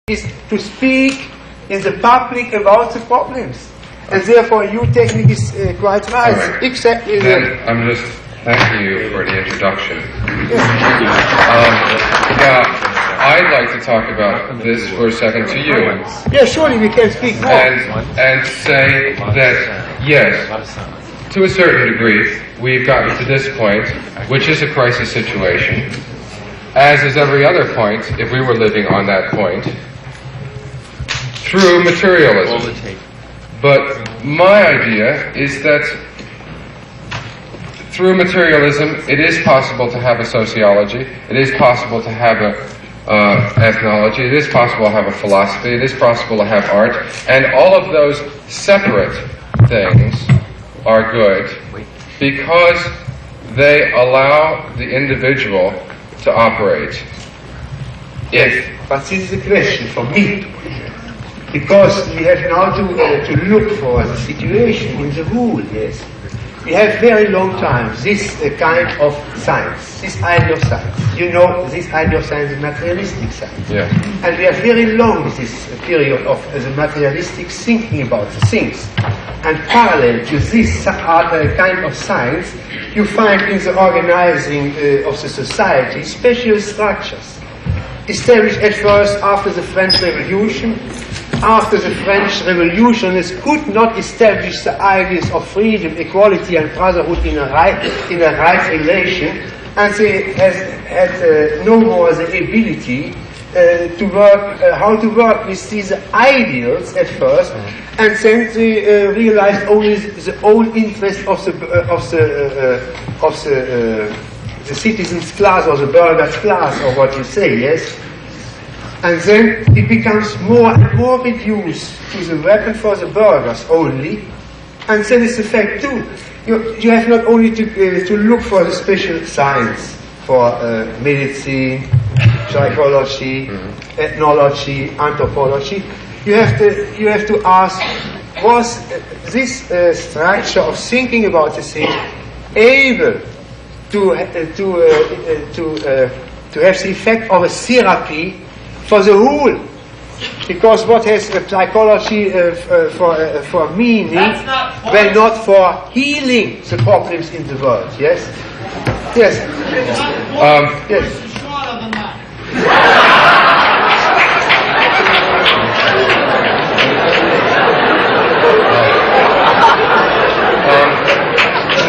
is to speak in the public about the problems. And therefore your technique is quite right. Right. Exactly. Then I'm just thanking you for the introduction. Yes. Now, I'd like to talk about this for a second to you. Yeah, surely we can speak more. And say that, yes, to a certain degree, we've gotten to this point, which is a crisis situation, as is every other point, if we were living on that point, through materialism. But my idea is that through materialism, it is possible to have a sociology, it is possible to have a ethnology, it is possible to have a philosophy, it is possible to have art, and all of those separate things are good because they allow the individual to operate. But this is a question for me. Because we have now to look for the situation in the rule, yes. We have very long time this kind of science, this idea of science. You know, this idea of science is materialistic science. Yeah. And we have very long this period of the materialistic thinking about the things. And parallel to this kind of science, you find in the organizing of the society special structures. Established at first after the French Revolution. After the French Revolutionists could not establish the ideas of freedom, equality and brotherhood in a right relation, and they had no more the ability to work, how to work with these ideals at first, and then they realized only the own interest of the citizens class or the burghers class, or what you say, yes. And then it becomes more and more reduced to the weapon for the burghers only. And then it's the fact too. You have not only to look for the special science, for medicine, psychology, ethnology, anthropology. You have to ask, was this structure of thinking about the thing able to have the effect of a therapy for the whole? Because what has psychology for meaning, well, not for healing the problems in the world, yes? Yes. Yes.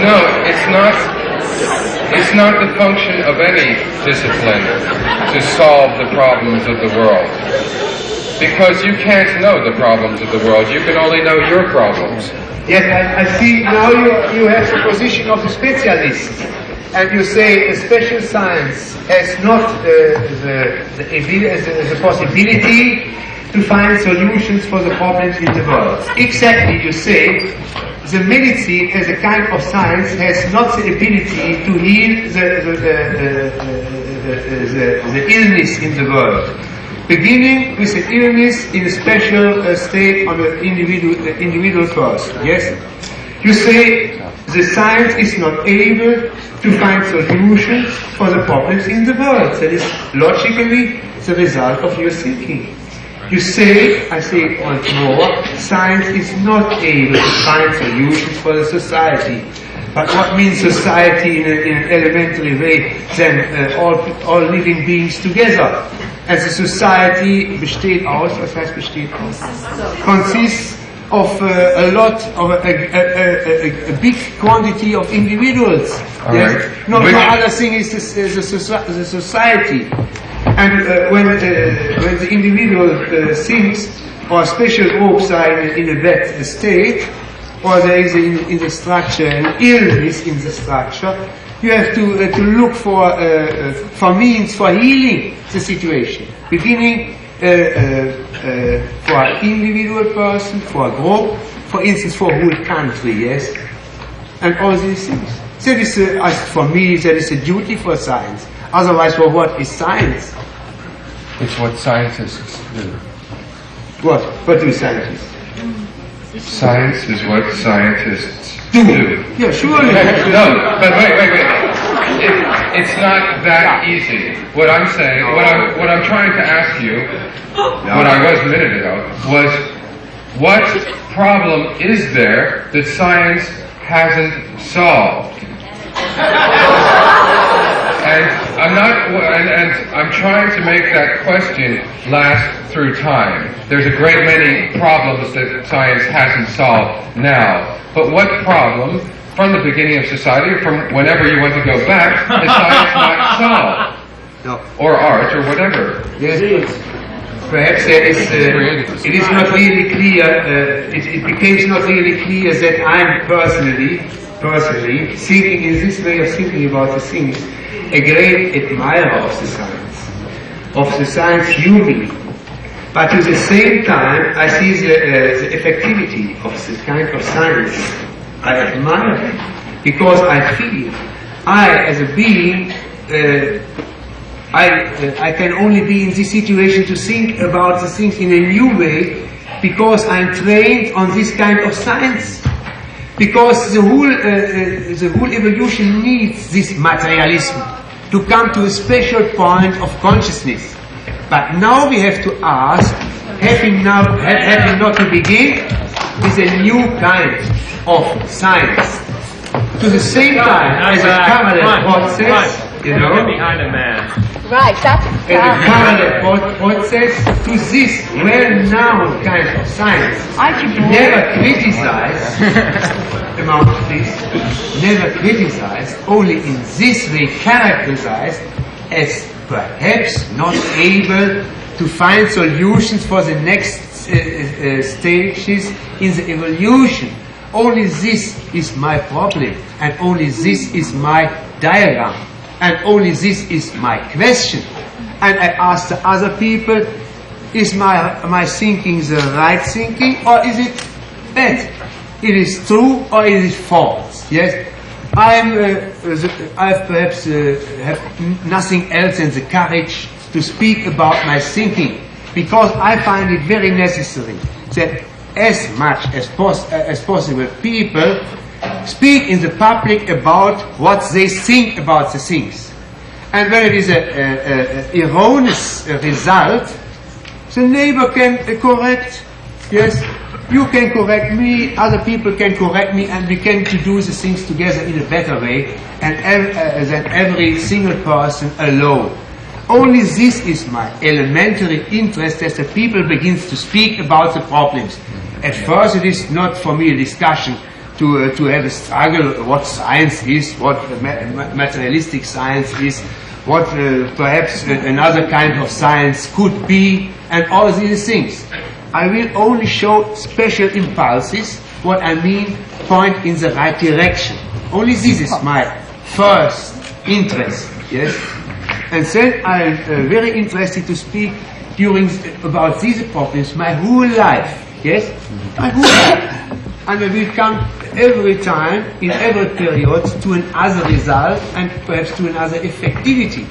No, it's not the function of any discipline to solve the problems of the world. Because you can't know the problems of the world, you can only know your problems. Yes, I see now you have the position of the specialist, and you say a special science has not the possibility to find solutions for the problems in the world. Exactly, you say, the medicine as a kind of science has not the ability to heal the illness in the world. Beginning with the illness in a special state on the individual person, yes? You say the science is not able to find solutions for the problems in the world. That is logically the result of your thinking. You say, I say it once more, science is not able to find solutions for the society. But what means society in an elementary way? Then all living beings together. As a society besteht aus, was heißt besteht aus? Consists of a lot of a big quantity of individuals. Yes? Right. No other thing is the society. And when the individual thinks, or special groups are in a bad state, or there is in the structure an illness in the structure, you have to look for means for healing the situation. Beginning for an individual person, for a group, for instance, for a whole country, yes, and all these things. That is, as for me, that is a duty for science. Otherwise, for what is science? It's what scientists do. What? What do scientists? Science is what scientists do. Yeah, surely. No, but wait. it's not that easy. What I'm saying, what I'm trying to ask you, what I was a minute ago, was what problem is there that science hasn't solved? And I'm trying to make that question last through time. There's a great many problems that science hasn't solved now. But what problem, from the beginning of society, or from whenever you want to go back, has science not solved? No. Or art, or whatever. Yes. Perhaps it is not really clear, it becomes not really clear that I'm personally thinking in this way of thinking about the things, a great admirer of the science humanly. But at the same time, I see the effectivity of this kind of science. I admire it, because I feel, I as a being, I can only be in this situation to think about the things in a new way, because I'm trained on this kind of science. Because the whole evolution needs this materialism to come to a special point of consciousness. But now we have to ask, having not to begin with a new kind of science. To the same time, as a parallel process, you know, behind a man. Right, that's as a parallel process to this well-known kind of science. Never criticized among this, never criticized, only in this way characterized as perhaps not able to find solutions for the next stages in the evolution. Only this is my problem, and only this is my diagram, and only this is my question. And I ask the other people, is my thinking the right thinking, or is it bad? It is true, or it is false? Yes? I perhaps have nothing else than the courage to speak about my thinking, because I find it very necessary that as much as possible people speak in the public about what they think about the things. And when it is an erroneous result, the neighbor can correct. Yes, you can correct me, other people can correct me, and we can do the things together in a better way than every single person alone. Only this is my elementary interest as the people begins to speak about the problems. At first it is not for me a discussion to have a struggle what science is, what materialistic science is, what perhaps another kind of science could be, and all these things. I will only show special impulses, what I mean, point in the right direction. Only this is my first interest, yes? And then I'm very interested to speak about these problems my whole life, yes? My whole life. And I will come every time, in every period, to another result, and perhaps to another effectivity.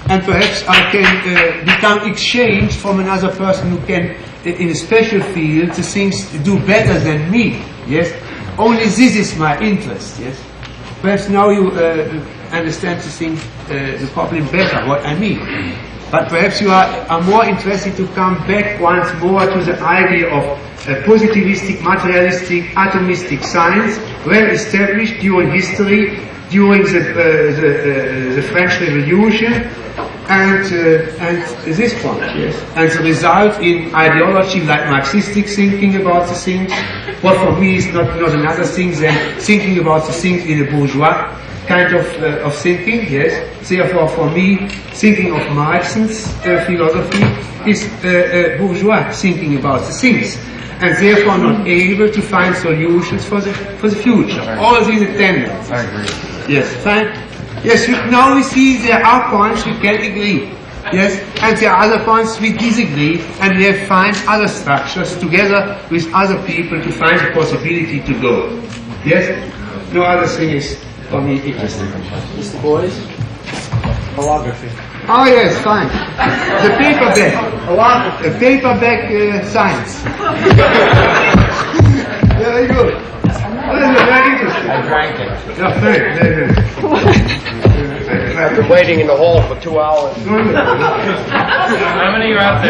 And perhaps I can become exchanged from another person who can, in a special field, the things do better than me, yes? Only this is my interest, yes? Perhaps now you understand the problem better, what I mean. But perhaps you are more interested to come back once more to the idea of positivistic, materialistic, atomistic science, well established during history, during the French Revolution, and this point, yes. And the result in ideology like Marxistic thinking about the things, what for me is not another thing than thinking about the things in a bourgeois kind of thinking, yes. Therefore, for me, thinking of Marx's philosophy is bourgeois thinking about the things, and therefore not able to find solutions for the future. All these tendencies. I agree. Yes, fine. Yes, now we see there are points we can agree. Yes, and there are other points we disagree, and we have to find other structures together with other people to find the possibility to go. Yes? No other thing is for me interesting. Mr. Beuys? Holography. Oh yes, fine. The paperback. The paperback science. Very good. Very interesting. I drank it. Yeah, very good. After waiting in the hall for 2 hours. How many are out there?